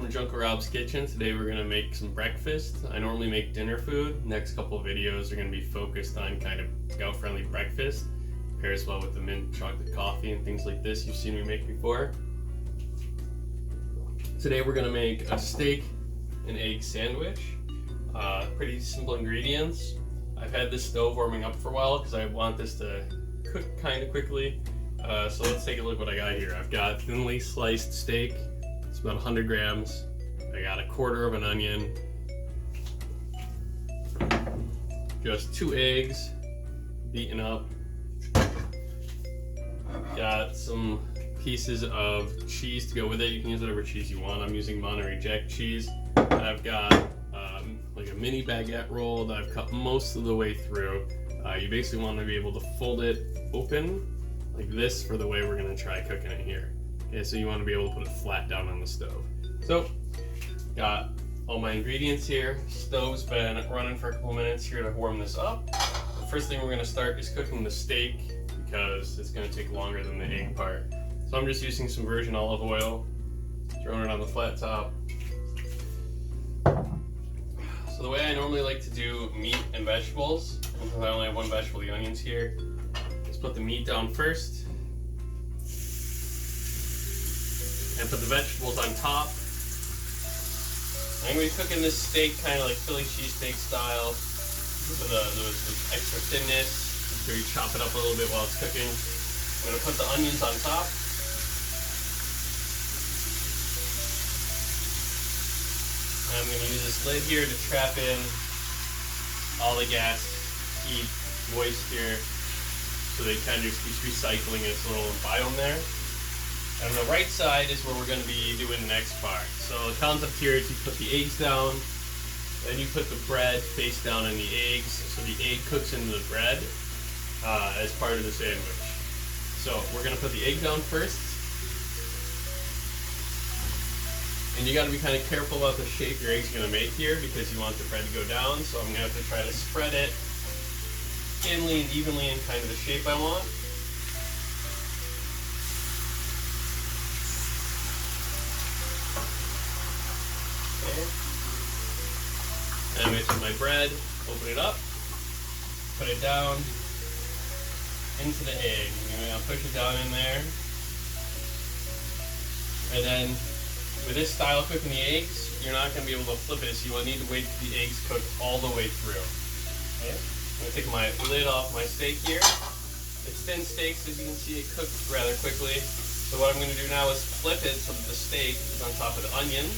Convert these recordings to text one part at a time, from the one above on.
from Junko Rob's Kitchen. Today we're gonna make some breakfast. I normally make dinner food. Next couple of videos are gonna be focused on kind of gout-friendly breakfast. Pairs well with the mint chocolate coffee and things like this you've seen me make before. Today we're gonna make a steak and egg sandwich. Pretty simple ingredients. I've had this stove warming up for a while because I want this to cook kind of quickly. So let's take a look what I got here. I've got thinly sliced steak. It's about 100 grams. I got a quarter of an onion. Just 2 eggs, beaten up. Got some pieces of cheese to go with it. You can use whatever cheese you want. I'm using Monterey Jack cheese. I've got like a mini baguette roll that I've cut most of the way through. You basically want to be able to fold it open like this for the way we're going to try cooking it here. Okay, so you want to be able to put it flat down on the stove. So, got all my ingredients here. Stove's been running for a couple minutes here to warm this up. The first thing we're going to start is cooking the steak because it's going to take longer than the egg part. So I'm just using some virgin olive oil, throwing it on the flat top. So the way I normally like to do meat and vegetables, because I only have one vegetable, the onions here, is put the meat down first and put the vegetables on top. I'm going to be cooking this steak kind of like Philly cheesesteak style with the extra thinness. So you chop it up a little bit while it's cooking. I'm going to put the onions on top. I'm going to use this lid here to trap in all the gas, heat, moisture, so they kind of just keeps recycling its little biome there. And on the right side is where we're going to be doing the next part. So the concept here is you put the eggs down, then you put the bread face down in the eggs, so the egg cooks into the bread as part of the sandwich. So we're going to put the egg down first. And you got to be kind of careful about the shape your egg's going to make here because you want the bread to go down. So I'm going to have to try to spread it thinly and evenly in kind of the shape I want. Okay. And I'm going to take my bread, open it up, put it down into the egg. I'm going to push it down in there. And then with this style of cooking the eggs, you're not going to be able to flip it, so you will need to wait till the eggs cook all the way through. Okay. I'm going to take my lid off my steak here. It's thin steak, so as you can see it cooks rather quickly. So what I'm going to do now is flip it so that the steak is on top of the onions,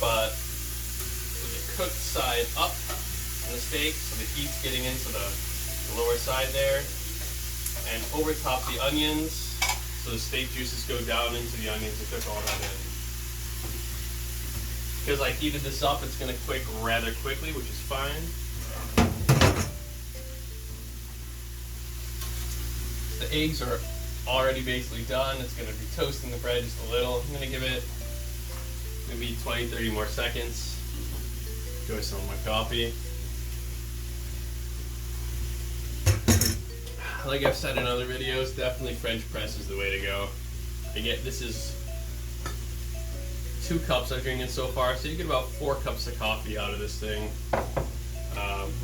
but with the cooked side up on the steak, so the heat's getting into the lower side there, and over top the onions, so the steak juices go down into the onions and cook all that in. Because I heated this up, it's going to cook rather quickly, which is fine. The eggs are already basically done. It's going to be toasting the bread just a little. I'm going to give it maybe 20-30 more seconds. Enjoy some of my coffee. Like I've said in other videos, definitely French press is the way to go. This is 2 cups I'm drinking so far, so you get about 4 cups of coffee out of this thing.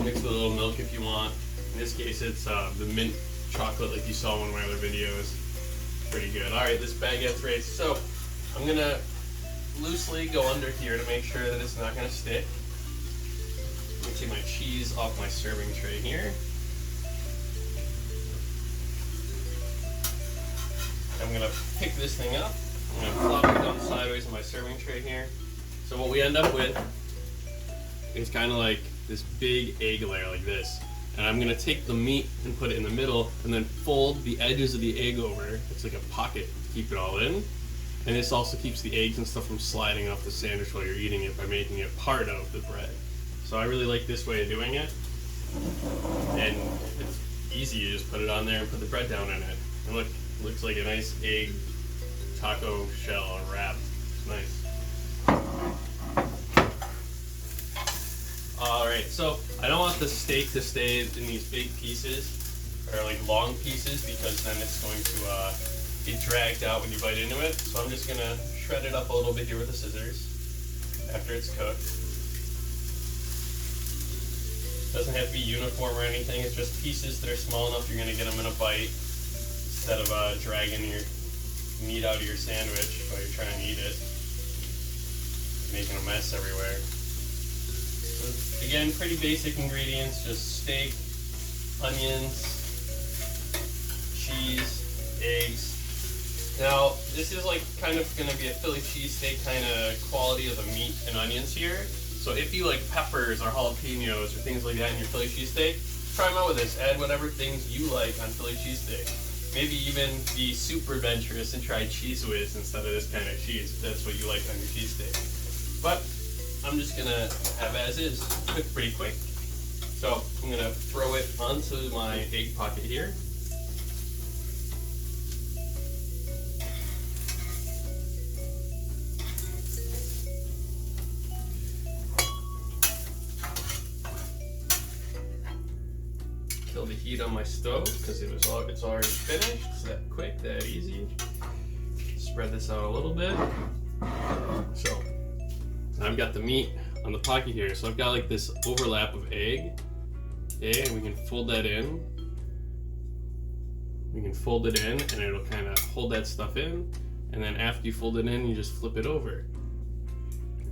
Mix with a little milk if you want. In this case, it's the mint chocolate like you saw in one of my other videos. Pretty good. Alright, this baguette's ready. So, I'm going to loosely go under here to make sure that it's not going to stick. Let me take my cheese off my serving tray here. I'm going to pick this thing up. I'm going to flop it down sideways on my serving tray here. So what we end up with is kind of like this big egg layer like this. And I'm going to take the meat and put it in the middle and then fold the edges of the egg over. It's like a pocket to keep it all in. And this also keeps the eggs and stuff from sliding off the sandwich while you're eating it by making it part of the bread. So I really like this way of doing it. And it's easy, you just put it on there and put the bread down in it. And look, it looks like a nice egg taco shell wrap. It's nice. Alright, so I don't want the steak to stay in these big pieces, or like long pieces, because then it's going to get dragged out when you bite into it. So I'm just going to shred it up a little bit here with the scissors. after it's cooked. Doesn't have to be uniform or anything. It's just pieces that are small enough you're gonna get them in a bite instead of dragging your meat out of your sandwich while you're trying to eat it, making a mess everywhere. So again, pretty basic ingredients, just steak, onions, cheese, eggs. Now, this is like kind of going to be a Philly cheesesteak kind of quality of the meat and onions here. So if you like peppers or jalapenos or things like that in your Philly cheesesteak, try them out with this. Add whatever things you like on Philly cheesesteak. Maybe even be super adventurous and try Cheese Whiz instead of this kind of cheese, if that's what you like on your cheesesteak. But I'm just going to have as is, cook pretty quick. So I'm going to throw it onto my egg pocket here. Kill the heat on my stove because it's already finished. It's that quick, that easy. Spread this out a little bit. So I've got the meat on the pocket here. So I've got like this overlap of egg. Okay, and we can fold that in. We can fold it in and it'll kind of hold that stuff in. And then after you fold it in, you just flip it over.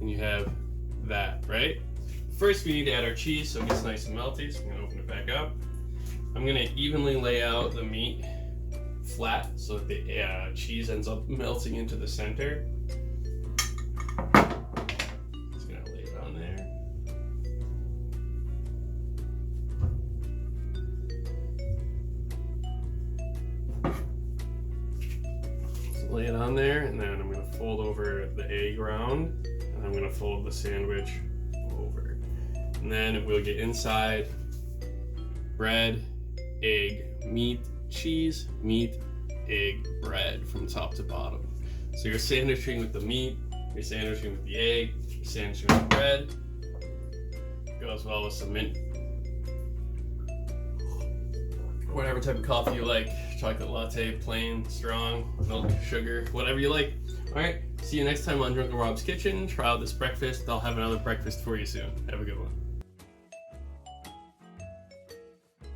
And you have that, right? First, we need to add our cheese so it gets nice and melty. So I'm gonna open it back up. I'm gonna evenly lay out the meat flat so that the cheese ends up melting into the center. Just gonna lay it on there. So lay it on there, and then I'm gonna fold over the egg round, and I'm gonna fold the sandwich over. And then we'll get inside bread, egg, meat, cheese, meat, egg, bread from top to bottom. So you're sandwiching with the meat, you're sandwiching with the egg, you're sandwiching with the bread. Goes well with some mint. Whatever type of coffee you like, chocolate latte, plain, strong, milk, sugar, whatever you like. Alright, see you next time on Drunken Rob's Kitchen. Try out this breakfast. I'll have another breakfast for you soon. Have a good one.